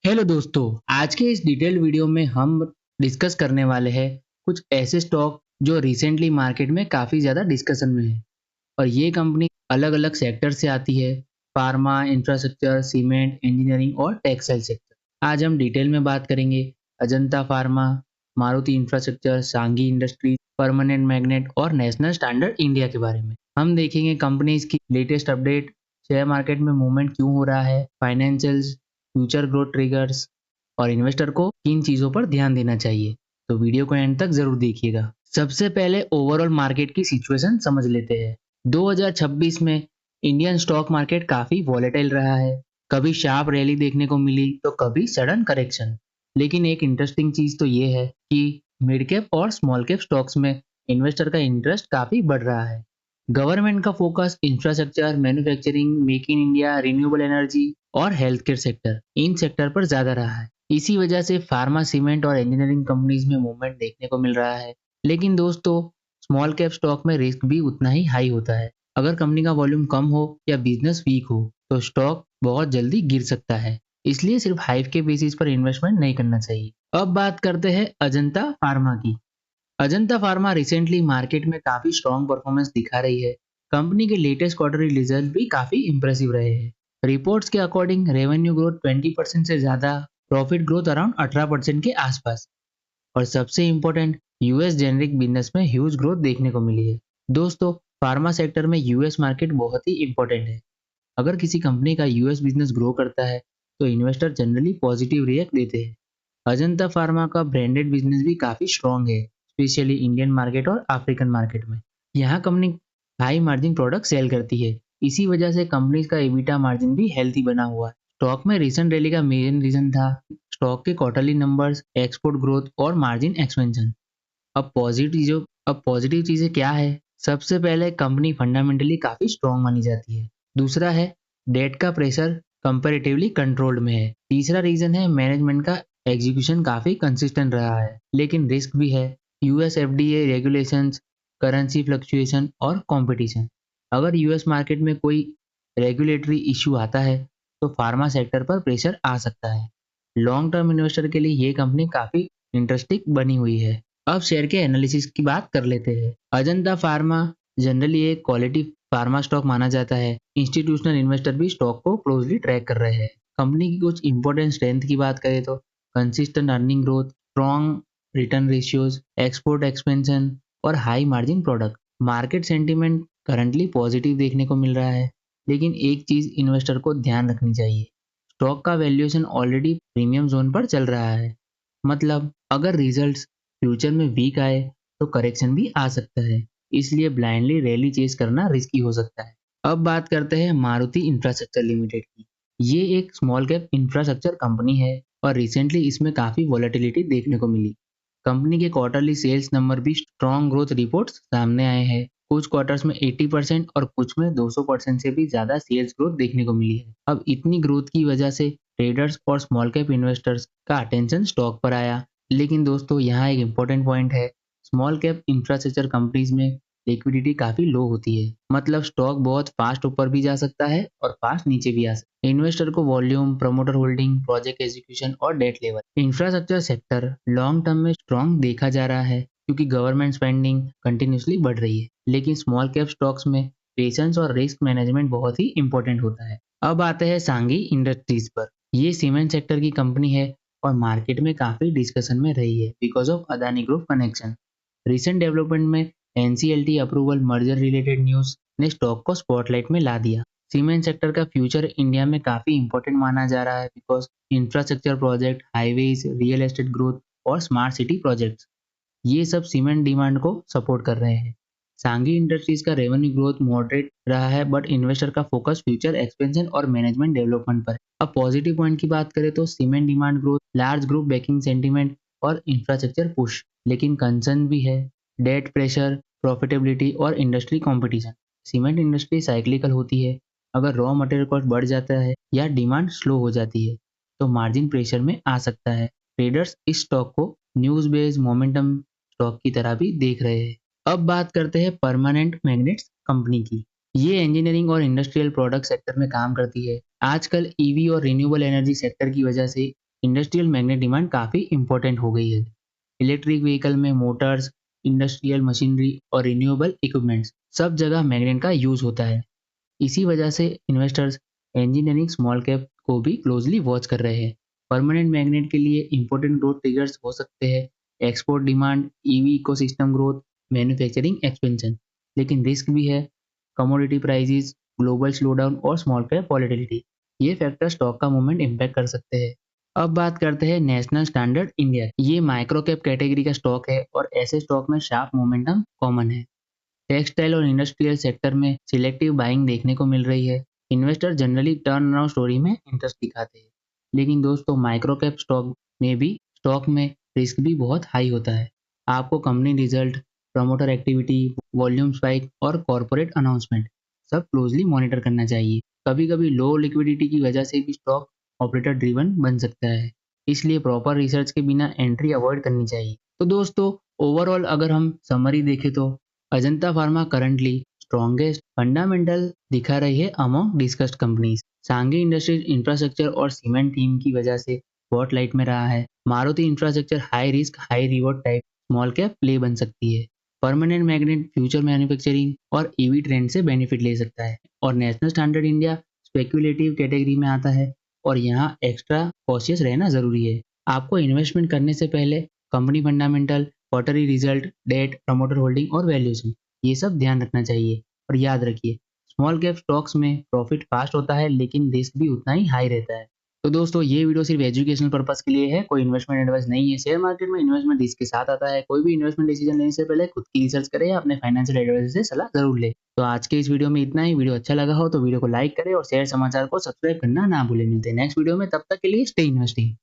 Hello दोस्तों, आज के इस डिटेल्ड वीडियो में हम डिस्कस करने वाले हैं कुछ ऐसे स्टॉक जो रिसेंटली मार्केट में काफ़ी ज़्यादा डिस्कशन में है और ये कंपनी अलग-अलग सेक्टर से आती है। फार्मा, इंफ्रास्ट्रक्चर, सीमेंट, इंजीनियरिंग और टेक्सटाइल सेक्टर। आज हम डिटेल में बात करेंगे अजंता फार्मा, मारुति इंफ्रास्ट्रक्चर, सांगी इंडस्ट्रीज, परमानेंट मैग्नेट और नेशनल स्टैंडर्ड इंडिया के बारे में। हम देखेंगे कंपनीज की लेटेस्ट अपडेट, शेयर मार्केट में मूवमेंट क्यों हो रहा है, फाइनेंशियल्स, फ्यूचर ग्रोथ ट्रिगर्स और इन्वेस्टर को किन चीजों पर ध्यान देना चाहिए। तो वीडियो को एंड तक जरूर देखिएगा। सबसे पहले ओवरऑल मार्केट की सिचुएशन समझ लेते हैं। 2026 में इंडियन स्टॉक मार्केट काफी वॉलेटाइल रहा है। कभी शार्प रैली देखने को मिली तो कभी सडन करेक्शन। लेकिन एक इंटरेस्टिंग चीज तो ये है कि मिड कैप और स्मॉल कैप स्टॉक्स में इन्वेस्टर का इंटरेस्ट काफी बढ़ रहा है। गवर्नमेंट का focus infrastructure, manufacturing, make in India, renewable energy और health care sector, in sector पर ज्यादा रहा है। इसी वजह से फार्मा, सीमेंट और इंजीनियरिंग कंपनीज में मूवमेंट देखने को मिल रहा है। लेकिन दोस्तों, स्मॉल कैप स्टॉक में रिस्क भी उतना ही हाई होता है। अगर कंपनी का वॉल्यूम कम हो या बिजनेस वीक हो तो स्टॉक बहुत जल्दी गिर सकता है। इसलिए सिर्फ हाइप के बेसिस पर इन्वेस्टमेंट नहीं करना चाहिए। अब बात करते हैं अजंता फार्मा की। अजंता फार्मा रिसेंटली मार्केट में काफी स्ट्रॉन्ग परफॉर्मेंस दिखा रही है। कंपनी के लेटेस्ट क्वार्टरली रिजल्ट भी काफी इंप्रेसिव रहे हैं। रिपोर्ट्स के अकॉर्डिंग रेवेन्यू ग्रोथ 20% से ज्यादा, प्रॉफिट ग्रोथ अराउंड 18% के आसपास और सबसे इम्पोर्टेंट, यूएस जेनरिक बिजनेस में ह्यूज ग्रोथ देखने को मिली है। दोस्तों, फार्मा सेक्टर में यूएस मार्केट बहुत ही इंपॉर्टेंट है। अगर किसी कंपनी का यूएस बिजनेस ग्रो करता है तो इन्वेस्टर जनरली पॉजिटिव रिएक्ट देते हैं। अजंता फार्मा का ब्रांडेड बिजनेस भी काफी स्ट्रॉन्ग है, स्पेशली इंडियन मार्केट और अफ्रीकन मार्केट में। यहाँ company high margin product sale करती है। इसी वजह से कंपनी का एबिटा मार्जिन भी हेल्थी बना हुआ है। स्टॉक में रिसेंट रैली का मेन रीजन था स्टॉक के क्वार्टरली नंबर्स, एक्सपोर्ट ग्रोथ और मार्जिन एक्सपेंशन। अब पॉजिटिव चीजें क्या है? सबसे पहले कंपनी फंडामेंटली काफी स्ट्रॉन्ग मानी जाती है। दूसरा है डेट का प्रेशर कंपैरेटिवली कंट्रोल्ड में है। तीसरा रीजन है मैनेजमेंट का एग्जीक्यूशन काफी कंसिस्टेंट रहा है। लेकिन रिस्क भी है, US FDA regulations, currency fluctuation और कंपटीशन। अगर यूएस मार्केट में कोई रेगुलेटरी इश्यू आता है तो फार्मा सेक्टर पर प्रेशर आ सकता है। लॉन्ग टर्म इन्वेस्टर के लिए ये कंपनी काफी इंटरेस्टिंग बनी हुई है। अब शेयर के एनालिसिस की बात कर लेते हैं। अजंता फार्मा जनरली एक क्वालिटी फार्मा स्टॉक माना जाता है। इंस्टीट्यूशनल इन्वेस्टर भी स्टॉक को क्लोजली ट्रैक कर रहे हैं। कंपनी की कुछ इंपॉर्टेंट स्ट्रेंथ की बात करें तो consistent earning growth, strong return ratios, export expansion और high margin product. Market sentiment currently positive देखने को मिल रहा है। लेकिन एक चीज इन्वेस्टर को ध्यान रखनी चाहिए, स्टॉक का वैल्यूएशन ऑलरेडी प्रीमियम जोन पर चल रहा है। मतलब अगर रिजल्ट्स फ्यूचर में वीक आए तो करेक्शन भी आ सकता है। इसलिए ब्लाइंडली रैली चेस करना रिस्की हो सकता है। अब बात करते हैं मारुति इंफ्रास्ट्रक्चर लिमिटेड की। ये एक स्मॉल कैप इंफ्रास्ट्रक्चर कंपनी है और रिसेंटली इसमें काफी वॉलेटिलिटी देखने को मिली। कंपनी के क्वार्टरली सेल्स नंबर भी स्ट्रॉन्ग ग्रोथ रिपोर्ट्स सामने आए हैं। कुछ क्वार्टर्स में 80% और कुछ में 200% से भी ज्यादा सेल्स ग्रोथ देखने को मिली है। अब इतनी ग्रोथ की वजह से ट्रेडर्स और स्मॉल कैप इन्वेस्टर्स का अटेंशन स्टॉक पर आया। लेकिन दोस्तों, यहाँ एक इम्पोर्टेंट पॉइंट है, स्मॉल कैप इंफ्रास्ट्रक्चर कंपनीज में लिक्विडिटी काफी लो होती है। मतलब स्टॉक बहुत फास्ट ऊपर भी जा सकता है और फास्ट नीचे भी आ सकता है। इन्वेस्टर को volume, promoter holding, project execution और debt level. Infrastructure sector long term में स्ट्रॉन्ग देखा जा रहा है क्योंकि गवर्नमेंट स्पेंडिंग कंटिन्यूसली बढ़ रही है। लेकिन स्मॉल कैप स्टॉक्स में पेशेंस और रिस्क मैनेजमेंट बहुत ही इंपॉर्टेंट होता है। अब आते हैं सांगी इंडस्ट्रीज पर। ये सीमेंट सेक्टर की कंपनी है और मार्केट में काफी डिस्कशन में रही है because of Adani group connection. Recent development में NCLT approval, merger related news ने स्टॉक को स्पॉटलाइट में ला दिया। सीमेंट सेक्टर का फ्यूचर इंडिया में काफी इंपॉर्टेंट माना जा रहा है because infrastructure project, highways, real estate growth और स्मार्ट सिटी प्रोजेक्ट्स, ये सब सीमेंट डिमांड को सपोर्ट कर रहे हैं। सांगी इंडस्ट्रीज का रेवेन्यू ग्रोथ मॉडरेट रहा है बट इन्वेस्टर का फोकस फ्यूचर एक्सपेंशन और मैनेजमेंट डेवलपमेंट पर। अब पॉजिटिव पॉइंट की बात करें तो cement demand growth, large group banking sentiment और इंफ्रास्ट्रक्चर पुश। लेकिन कंसर्न भी है, डेट प्रेशर, प्रॉफिटेबिलिटी और industry competition. Cement industry cyclical होती है। अगर रॉ मटेरियल कॉस्ट बढ़ जाता है या डिमांड स्लो हो जाती है तो मार्जिन प्रेशर में आ सकता है। ट्रेडर्स इस स्टॉक को न्यूज बेस्ड मोमेंटम स्टॉक की तरह भी देख रहे हैं। अब बात करते हैं परमानेंट मैग्नेट्स कंपनी की। ये इंजीनियरिंग और इंडस्ट्रियल प्रोडक्ट सेक्टर में काम करती है। आजकल ईवी और रिन्यूएबल एनर्जी सेक्टर की वजह से इंडस्ट्रियल मैग्नेट डिमांड काफ़ी इंपॉर्टेंट हो गई है। इलेक्ट्रिक व्हीकल में मोटर्स, इंडस्ट्रियल मशीनरी और रिन्यूएबल इक्विपमेंट्स सब जगह मैग्नेट का यूज होता है। इसी वजह से इन्वेस्टर्स इंजीनियरिंग स्मॉल कैप को भी क्लोजली वॉच कर रहे हैं। परमानेंट मैग्नेट के लिए इंपॉर्टेंट ग्रोथ ट्रिगर्स हो सकते हैं export demand, EV ecosystem growth, manufacturing expansion. लेकिन रिस्क भी है, कमोडिटी प्राइसेस, ग्लोबल स्लोडाउन और स्मॉल कैप वॉलेटिलिटी। ये फैक्टर स्टॉक का मूवमेंट इम्पैक्ट कर सकते हैं। अब बात करते हैं नेशनल स्टैंडर्ड इंडिया। ये माइक्रो कैप कैटेगरी का स्टॉक है और ऐसे स्टॉक में शार्प मोमेंटम कॉमन है। टेक्सटाइल और इंडस्ट्रियल सेक्टर में सिलेक्टिव बाइंग देखने को मिल रही है। Investor generally turn around story में इंटरेस्ट दिखाते हैं। लेकिन दोस्तों, माइक्रो कैप स्टॉक में रिस्क भी बहुत हाई होता है। आपको company result, promoter activity, volume spike और कॉर्पोरेट अनाउंसमेंट सब क्लोजली मॉनिटर करना चाहिए। कभी कभी लो लिक्विडिटी की वजह से भी स्टॉक ऑपरेटर ड्रिवन बन सकता है, इसलिए प्रॉपर रिसर्च के बिना एंट्री अवॉइड करनी चाहिए। तो दोस्तों, ओवरऑल अगर हम समरी देखें तो Ajanta pharma currently strongest fundamental दिखा रही है among discussed companies. Sanghi industries infrastructure और सीमेंट थीम की वजह से स्पॉटलाइट में रहा है। Maruti infrastructure high risk high reward type small cap play बन सकती है। परमानेंट मैग्नेट फ्यूचर मैन्युफैक्चरिंग और ईवी ट्रेंड से बेनिफिट ले सकता है। और national standard India speculative category में आता है और यहाँ एक्स्ट्रा कॉशियस रहना जरूरी है। आपको इन्वेस्टमेंट करने से पहले company fundamental, quarterly result, debt, promoter holding और वैल्यूएशन ये सब ध्यान रखना चाहिए। और याद रखिए, स्मॉल कैप स्टॉक्स में प्रॉफिट फास्ट होता है लेकिन रिस्क भी उतना ही हाई रहता है। तो दोस्तों, ये वीडियो सिर्फ एजुकेशनल पर्पस के लिए है, कोई इन्वेस्टमेंट एडवाइस नहीं है। शेयर मार्केट में इन्वेस्टमेंट रिस्क के साथ आता है। कोई भी इन्वेस्टमेंट डिसीजन लेने से पहले खुद की रिसर्च करें या अपने फाइनेंशियल एडवाइजर से सलाह जरूर ले। तो आज के इस वीडियो में इतना ही। वीडियो अच्छा लगा हो तो वीडियो को लाइक करें और शेयर समाचार को सब्सक्राइब करना ना भूलें। मिलते हैं नेक्स्ट वीडियो में, तब तक के लिए स्टे इन्वेस्टिंग।